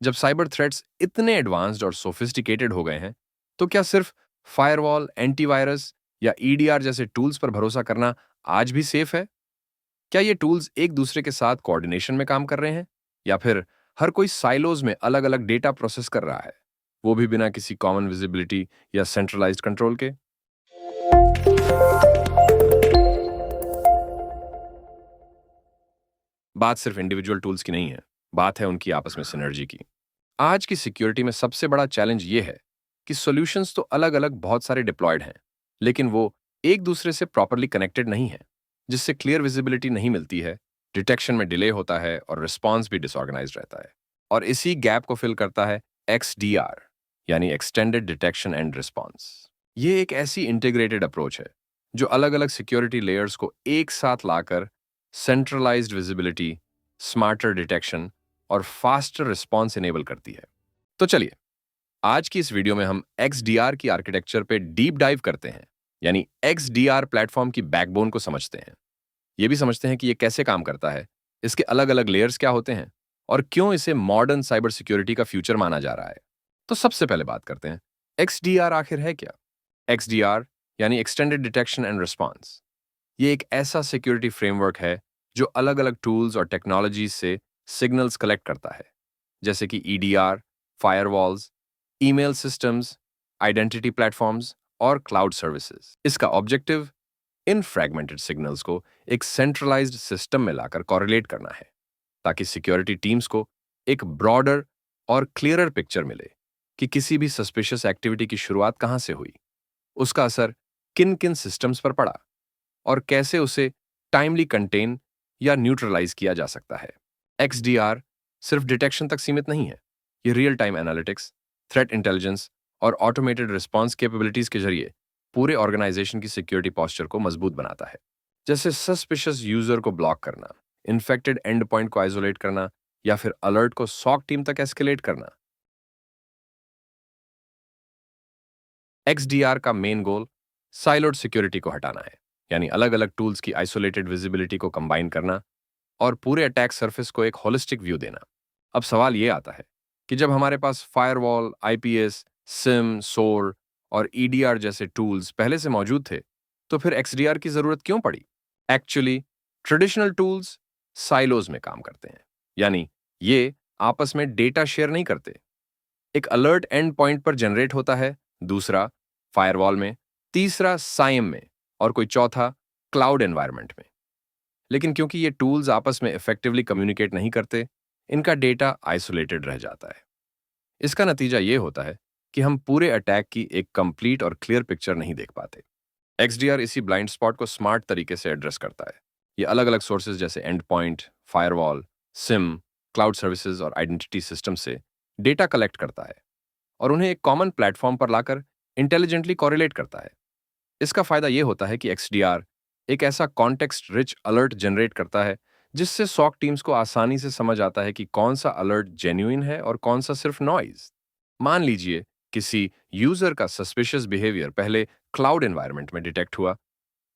जब cyber threats इतने advanced और सोफिस्टिकेटेड हो गए हैं, तो क्या सिर्फ फायरवॉल, एंटीवायरस या ईडीआर जैसे टूल्स पर भरोसा करना आज भी सेफ है? क्या ये टूल्स एक दूसरे के साथ कोऑर्डिनेशन में काम कर रहे हैं, या फिर हर कोई साइलोज में अलग-अलग डेटा प्रोसेस कर रहा है, वो भी बिना किसी कॉमन विजिबिलिटी या सेंट्रलाइज्ड कंट्रोल के? बात सिर्फ इंडिविजुअल टूल्स की नहीं है, बात है उनकी आपस में सिनर्जी की। आज की सिक्योरिटी में सबसे बड़ा चैलेंज ये है कि सॉल्यूशंस तो अलग-अलग बहुत सारे डिप्लॉयड हैं, लेकिन वो एक दूसरे से प्रॉपर्ली कनेक्टेड नहीं है, जिससे क्लियर विजिबिलिटी नहीं मिलती है, डिटेक्शन में डिले होता है और रिस्पॉन्स भी डिसऑर्गेनाइज्ड रहता है। और इसी गैप को फिल करता है XDR, यानी एक्सटेंडेड डिटेक्शन एंड रिस्पॉन्स। ये एक ऐसी इंटीग्रेटेड अप्रोच है जो अलग-अलग सिक्योरिटी लेयर्स को एक साथ लाकर सेंट्रलाइज्ड विजिबिलिटी, स्मार्टर डिटेक्शन और फास्टर रिस्पॉन्स इनेबल करती है। तो चलिए, आज की इस वीडियो में हम XDR की आर्किटेक्चर पे डीप डाइव करते हैं, यानी XDR प्लेटफॉर्म की बैकबोन को समझते हैं। ये भी समझते हैं कि ये कैसे काम करता है, इसके अलग-अलग लेयर्स क्या होते हैं और क्यों इसे मॉडर्न साइबर सिक्योरिटी का फ्यूचर माना जा रहा है। तो सबसे पहले बात करते हैं, XDR आखिर है क्या? XDR यानी एक्सटेंडेड डिटेक्शन एंड रिस्पॉन्स। ये एक ऐसा सिक्योरिटी फ्रेमवर्क है जो अलग-अलग टूल्स और टेक्नोलॉजीज से सिग्नल्स कलेक्ट करता है, जैसे कि EDR, firewalls, email systems, identity platforms और क्लाउड सर्विसेज। इसका ऑब्जेक्टिव इन फ्रैगमेंटेड सिग्नल्स को एक सेंट्रलाइज्ड सिस्टम में लाकर कॉरिलेट करना है, ताकि सिक्योरिटी टीम्स को एक ब्रॉडर और क्लियरर पिक्चर मिले कि किसी भी सस्पिशियस एक्टिविटी की शुरुआत कहां से हुई, उसका असर किन किन सिस्टम्स पर पड़ा और कैसे उसे टाइमली कंटेन या न्यूट्रलाइज किया जा सकता है। XDR सिर्फ डिटेक्शन तक सीमित नहीं है, ये real time analytics, threat intelligence और ऑटोमेटेड रिस्पॉन्स कैपेबिलिटीज के जरिए पूरे ऑर्गेनाइजेशन की सिक्योरिटी पॉस्चर को मजबूत बनाता है। जैसे सस्पिशियस यूजर को ब्लॉक करना, इन्फेक्टेड एंड पॉइंट को आइसोलेट करना या फिर अलर्ट को सॉक टीम तक एस्केलेट करना। XDR का मेन गोल साइलोड सिक्योरिटी को हटाना है, यानी अलग-अलग टूल्स की आइसोलेटेड विजिबिलिटी को कंबाइन करना और पूरे अटैक सरफेस को एक होलिस्टिक व्यू देना। अब सवाल ये आता है कि जब हमारे पास फायरवॉल, IPS, सिम, सोर और EDR जैसे टूल्स पहले से मौजूद थे, तो फिर XDR की जरूरत क्यों पड़ी? एक्चुअली ट्रेडिशनल टूल्स साइलोज में काम करते हैं, यानी ये आपस में डेटा शेयर नहीं करते। एक अलर्ट एंड पॉइंट पर जनरेट होता है, दूसरा फायरवॉल में, तीसरा साइम में और कोई चौथा क्लाउड एनवायरनमेंट में। लेकिन क्योंकि ये टूल्स आपस में इफेक्टिवली कम्युनिकेट नहीं करते, इनका डेटा आइसोलेटेड रह जाता है। इसका नतीजा ये होता है कि हम पूरे अटैक की एक कंप्लीट और क्लियर पिक्चर नहीं देख पाते। XDR इसी ब्लाइंड स्पॉट को स्मार्ट तरीके से एड्रेस करता है। ये अलग-अलग सोर्सेज जैसे and point, firewall, SIM, cloud services और आइडेंटिटी सिस्टम से डेटा कलेक्ट करता है और उन्हें एक कॉमन प्लेटफॉर्म पर लाकर इंटेलिजेंटली कॉरिलेट करता है। इसका फायदा यह होता है कि XDR एक ऐसा कॉन्टेक्स्ट रिच अलर्ट जनरेट करता है जिससे सॉक टीम्स को आसानी से समझ आता है कि कौन सा अलर्ट जेन्युइन है और कौन सा सिर्फ नॉइज। मान लीजिए किसी यूजर का सस्पिशियस बिहेवियर पहले क्लाउड एनवायरनमेंट में डिटेक्ट हुआ,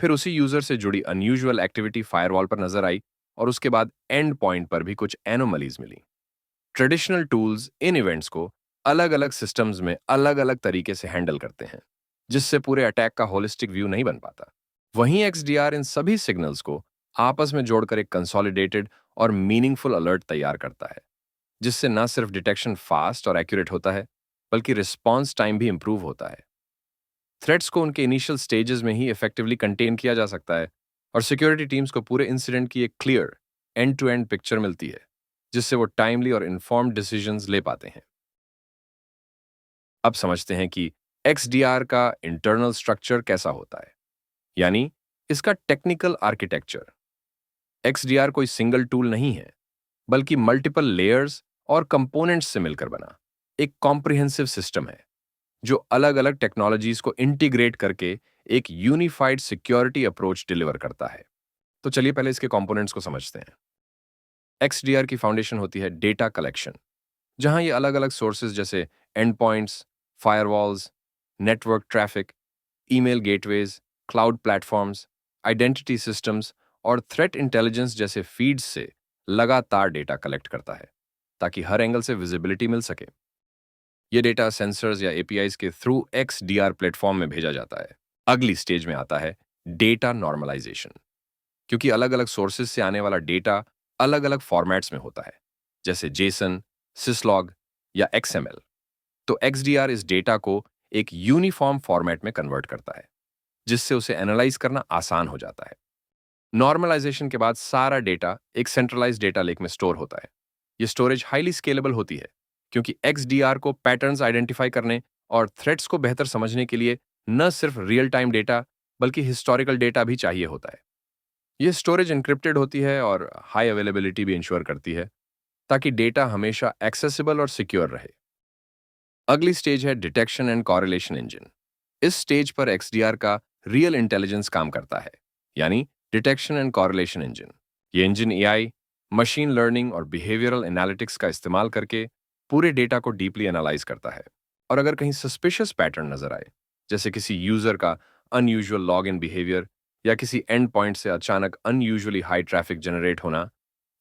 फिर उसी यूजर से जुड़ी अनयूजुअल एक्टिविटी फायरवॉल पर नजर आई और उसके बाद एंड पॉइंट पर भी कुछ एनोमलीज मिली। ट्रेडिशनल टूल्स इन इवेंट्स को अलग-अलग सिस्टम्स में अलग-अलग तरीके से हैंडल करते हैं, जिससे पूरे अटैक का होलिस्टिक व्यू नहीं बन पाता। वहीं XDR इन सभी सिग्नल्स को आपस में जोड़कर एक कंसोलिडेटेड और मीनिंगफुल अलर्ट तैयार करता है, जिससे न सिर्फ डिटेक्शन फास्ट और एक्यूरेट होता है, बल्कि रिस्पॉन्स टाइम भी इंप्रूव होता है। थ्रेट्स को उनके इनिशियल स्टेजेस में ही इफेक्टिवली कंटेन किया जा सकता है और सिक्योरिटी टीम्स को पूरे इंसिडेंट की एक clear end to end picture मिलती है, जिससे वो टाइमली और इन्फॉर्म्ड डिसीजंस ले पाते हैं। अब समझते हैं कि XDR का इंटरनल स्ट्रक्चर कैसा होता है, यानी इसका टेक्निकल आर्किटेक्चर। XDR कोई सिंगल टूल नहीं है, बल्कि मल्टीपल लेयर्स और कंपोनेंट्स से मिलकर बना एक कॉम्प्रिहेंसिव सिस्टम है जो अलग-अलग टेक्नोलॉजीज को इंटीग्रेट करके एक यूनिफाइड सिक्योरिटी अप्रोच डिलीवर करता है। तो चलिए पहले इसके कंपोनेंट्स को समझते हैं। XDR की फाउंडेशन होती है डेटा कलेक्शन, जहां ये अलग-अलग सोर्सेज जैसे and points, firewalls, network traffic, email gateways, cloud platforms, identity systems और थ्रेट इंटेलिजेंस जैसे फीड्स से लगातार डेटा कलेक्ट करता है। ताकि हर एंगल से विजिबिलिटी मिल सके। ये डेटा सेंसर्स या एपीआईज के थ्रू XDR प्लेटफॉर्म में भेजा जाता है। अगली स्टेज में आता है डेटा नॉर्मलाइजेशन। क्योंकि अलग अलग सोर्सेज से आने वाला डेटा अलग अलग फॉर्मेट्स में होता है, जैसे जेसन, सिसलॉग या XML, तो XDR इस डेटा को एक यूनिफॉर्म फॉर्मेट में कन्वर्ट करता है, जिससे उसे एनालाइज करना आसान हो जाता है। नॉर्मलाइजेशन के बाद सारा डेटा एक सेंट्रलाइज्ड डेटा लेक में स्टोर होता है। ये स्टोरेज हाईली स्केलेबल होती है, क्योंकि XDR को पैटर्न्स आइडेंटिफाई करने और थ्रेट्स को बेहतर समझने के लिए न सिर्फ रियल टाइम डेटा बल्कि हिस्टोरिकल डेटा भी चाहिए होता है। ये स्टोरेज एन्क्रिप्टेड होती है और हाई अवेलेबिलिटी भी इंश्योर करती है, ताकि डेटा हमेशा एक्सेसिबल और सिक्योर रहे। अगली स्टेज है डिटेक्शन एंड कॉरिलेशन इंजन। इस स्टेज पर XDR का रियल इंटेलिजेंस काम करता है, यानी डिटेक्शन एंड कॉरिलेशन इंजन। ये इंजन AI, मशीन लर्निंग और बिहेवियरल एनालिटिक्स का इस्तेमाल करके पूरे डेटा को डीपली एनालाइज करता है। और अगर कहीं सस्पिशियस पैटर्न नजर आए, जैसे किसी यूजर का अनयूजुअल लॉग इन बिहेवियर या किसी एंड पॉइंट से अचानक अनयूजुअली हाई ट्रैफिक जनरेट होना,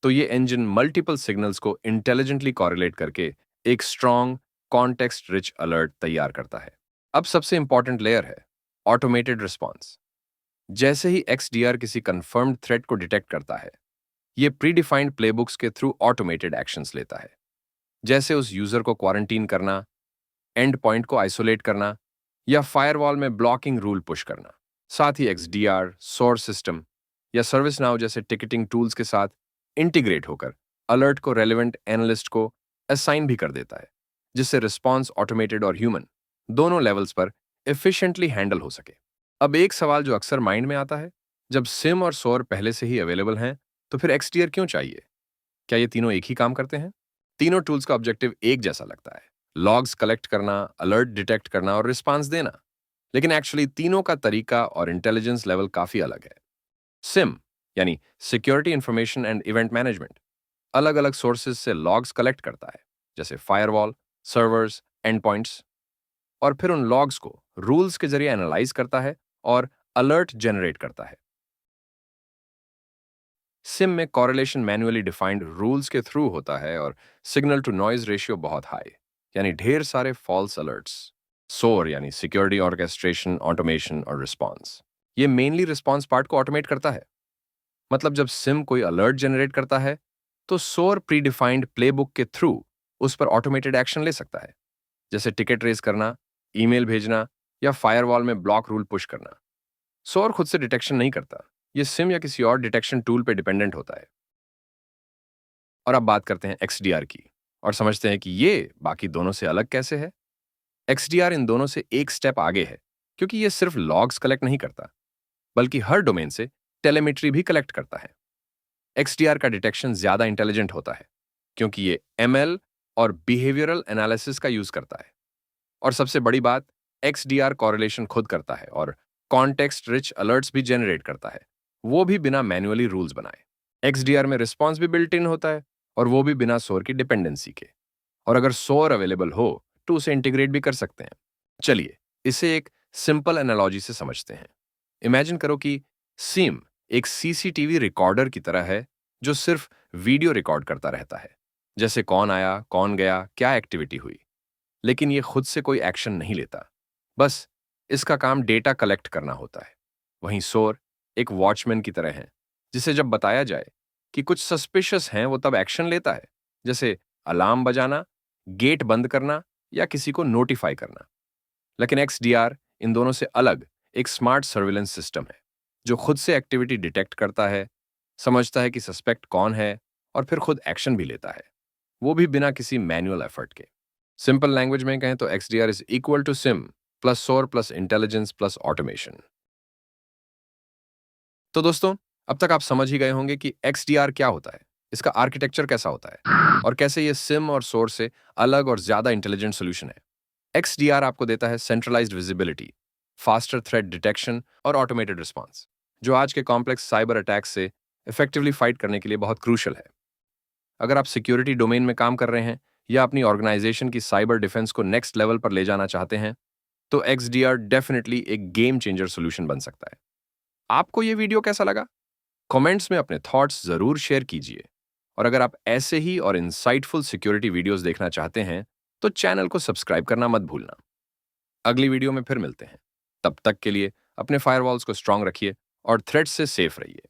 तो ये इंजन मल्टीपल सिग्नल्स को इंटेलिजेंटली कॉरिलेट करके एक स्ट्रॉन्ग कॉन्टेक्स्ट रिच अलर्ट तैयार करता है। अब सबसे इंपॉर्टेंट लेयर है ऑटोमेटेड रिस्पॉन्स। जैसे ही XDR किसी कंफर्म्ड थ्रेट को डिटेक्ट करता है, ये प्रीडिफाइंड प्लेबुक्स के थ्रू ऑटोमेटेड एक्शंस लेता है, जैसे उस यूजर को क्वारंटीन करना, एंड पॉइंट को आइसोलेट करना या फायरवॉल में ब्लॉकिंग रूल पुश करना। साथ ही XDR सोर्स सिस्टम या सर्विस नाउ जैसे टिकटिंग टूल्स के साथ इंटीग्रेट होकर अलर्ट को रेलेवेंट एनालिस्ट को असाइन भी कर देता है, जिससे रिस्पॉन्स ऑटोमेटेड और ह्यूमन दोनों लेवल्स पर एफिशिएंटली हैंडल हो सके। अब एक सवाल जो अक्सर माइंड में आता है, जब सिम और सोर पहले से ही अवेलेबल हैं, तो फिर XDR क्यों चाहिए? क्या ये तीनों एक ही काम करते हैं? तीनों टूल्स का ऑब्जेक्टिव एक जैसा लगता है, लॉग्स कलेक्ट करना, अलर्ट डिटेक्ट करना और रिस्पांस देना। लेकिन एक्चुअली तीनों का तरीका और इंटेलिजेंस लेवल काफी अलग है। सिम यानी security information and event management अलग अलग सोर्सेज से लॉग्स कलेक्ट करता है, जैसे फायरवॉल, सर्वर्स, एंड पॉइंट्स, और फिर उन लॉग्स को रूल्स के जरिए एनालाइज करता है और अलर्ट जनरेट करता है। सिम में कॉरिलेशन मैन्युअली डिफाइंड रूल्स के थ्रू होता है और सिग्नल टू नॉइज रेशियो बहुत हाई, यानी ढेर सारे फॉल्स अलर्ट्स। सोर यानी सिक्योरिटी ऑर्केस्ट्रेशन, ऑटोमेशन और रिस्पॉन्स, ये मेनली रिस्पॉन्स पार्ट को ऑटोमेट करता है। मतलब जब सिम कोई अलर्ट जनरेट करता है, तो सोर प्रीडिफाइंड प्लेबुक के थ्रू उस पर ऑटोमेटेड एक्शन ले सकता है, जैसे टिकट रेज करना, ईमेल भेजना या फायरवॉल में ब्लॉक रूल पुश करना। सोर खुद से डिटेक्शन नहीं करता, ये सिम या किसी और डिटेक्शन टूल पे डिपेंडेंट होता है। और अब बात करते हैं XDR की और समझते हैं कि ये बाकी दोनों से अलग कैसे है। XDR इन दोनों से एक स्टेप आगे है, क्योंकि ये सिर्फ लॉग्स कलेक्ट नहीं करता, बल्कि हर डोमेन से टेलीमेट्री भी कलेक्ट करता है। XDR का डिटेक्शन ज्यादा इंटेलिजेंट होता है, क्योंकि ये ML और बिहेवियरल एनालिसिस का यूज करता है। और सबसे बड़ी बात, XDR कॉरिलेशन खुद करता है और कॉन्टेक्स्ट रिच अलर्ट्स भी जनरेट करता है, वो भी बिना मैन्युअली रूल्स बनाए। XDR में रिस्पॉन्स भी बिल्ट इन होता है, और वो भी बिना सोर की डिपेंडेंसी के। और अगर सोर अवेलेबल हो तो उसे इंटीग्रेट भी कर सकते हैं। चलिए इसे एक सिंपल एनालॉजी से समझते हैं। इमेजिन करो कि सिम एक CCTV रिकॉर्डर की तरह है, जो सिर्फ वीडियो रिकॉर्ड करता रहता है, जैसे कौन आया, कौन गया, क्या एक्टिविटी हुई। लेकिन ये खुद से कोई एक्शन नहीं लेता, बस इसका काम डेटा कलेक्ट करना होता है। वहीं सोर एक वॉचमैन की तरह है, जिसे जब बताया जाए कि कुछ सस्पिशियस हैं, वो तब एक्शन लेता है, जैसे अलार्म बजाना, गेट बंद करना या किसी को नोटिफाई करना। लेकिन XDR इन दोनों से अलग एक स्मार्ट सर्विलेंस सिस्टम है, जो खुद से एक्टिविटी डिटेक्ट करता है, समझता है कि सस्पेक्ट कौन है और फिर खुद एक्शन भी लेता है, वो भी बिना किसी मैनुअल एफर्ट के। सिंपल लैंग्वेज में कहें तो XDR is equal to SIEM plus SOAR plus intelligence plus automation. तो दोस्तों, अब तक आप समझ ही गए होंगे कि XDR क्या होता है, इसका आर्किटेक्चर कैसा होता है और कैसे ये सिम और सोर से अलग और ज्यादा इंटेलिजेंट सोल्यूशन है। XDR आपको देता है centralised visibility, faster threat detection और ऑटोमेटेड रिस्पॉन्स, जो आज के कॉम्प्लेक्स साइबर अटैक्स से इफेक्टिवली फाइट करने के लिए बहुत क्रूशियल है। अगर आप सिक्योरिटी डोमेन में काम कर रहे हैं या अपनी ऑर्गेनाइजेशन की साइबर डिफेंस को नेक्स्ट लेवल पर ले जाना चाहते हैं, तो XDR डेफिनेटली एक गेम चेंजर सोल्यूशन बन सकता है। आपको यह वीडियो कैसा लगा? कमेंट्स में अपने थॉट्स जरूर शेयर कीजिए और अगर आप ऐसे ही और इंसाइटफुल सिक्योरिटी वीडियोस देखना चाहते हैं तो चैनल को सब्सक्राइब करना मत भूलना। अगली वीडियो में फिर मिलते हैं। तब तक के लिए अपने फायरवॉल्स को स्ट्रांग रखिए और थ्रेड्स से सेफ रहिए।